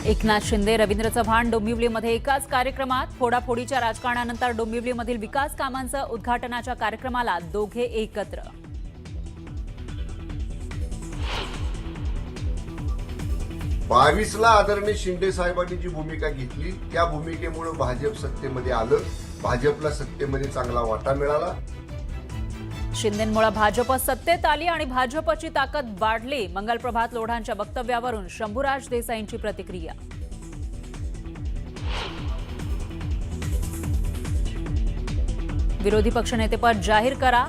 एकनाथ शिंदे, रवींद्र चव्हाण डोंबिवलीमध्ये एकाच कार्यक्रमात. फोडाफोडीच्या राजकारणानंतर डोंबिवलीमधील विकास कामांच्या उद्घाटनाच्या कार्यक्रमाला दोघे एकत्र. ला आदरणीय शिंदे साहेबांनी जी भूमिका घेतली त्या भूमिकेमुळे भाजप सत्तेमध्ये आलं. भाजपला सत्तेमध्ये चांगला वाटा मिळाला. शिंदेंमुळे भाजप सत्तेत आली आणि भाजपची ताकद वाढली. मंगलप्रभात लोढांच्या वक्तव्यावरून शंभूराज देसाईंची प्रतिक्रिया. विरोधी पक्षनेतेपद जाहीर करा,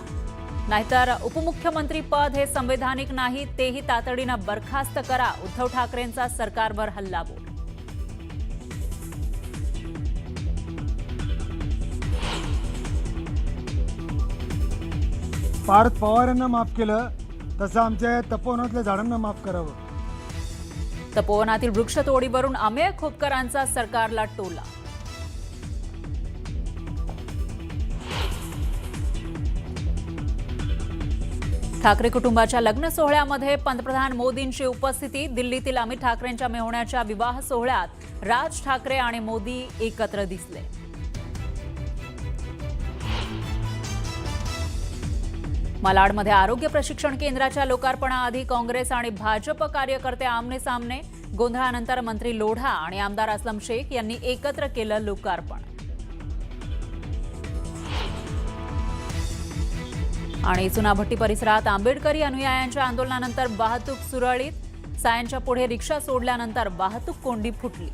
नाहीतर उपमुख्यमंत्री पद हे संवैधानिक नाही, तेही तातडीनं बरखास्त करा. उद्धव ठाकरेंचा सरकारवर हल्लाबोल. पार्थ पवारांना माफ केलं तसं आमच्या तपोवनातल्या झाडांना माफ करावं. तपोवनातील वृक्षतोडीवरून अमेय खोपकरांचा सरकारला टोला. ठाकरे कुटुंबाच्या लग्न सोहळ्यामध्ये पंतप्रधान मोदींची उपस्थिती. दिल्लीतील अमित ठाकरेंच्या मेहुण्याच्या विवाह सोहळ्यात राज ठाकरे आणि मोदी एकत्र दिसले. मालाडमध्ये आरोग्य प्रशिक्षण केंद्राच्या लोकार्पणाआधी काँग्रेस आणि भाजप कार्यकर्ते आमने सामने. गोंधळानंतर मंत्री लोढा आणि आमदार असलम शेख यांनी एकत्र केलं लोकार्पण. आणि चुनाभट्टी परिसरात आंबेडकरी अनुयायांच्या आंदोलनानंतर वाहतूक सुरळीत. सायंच्या पुढे रिक्षा सोडल्यानंतर वाहतूक कोंडी फुटली.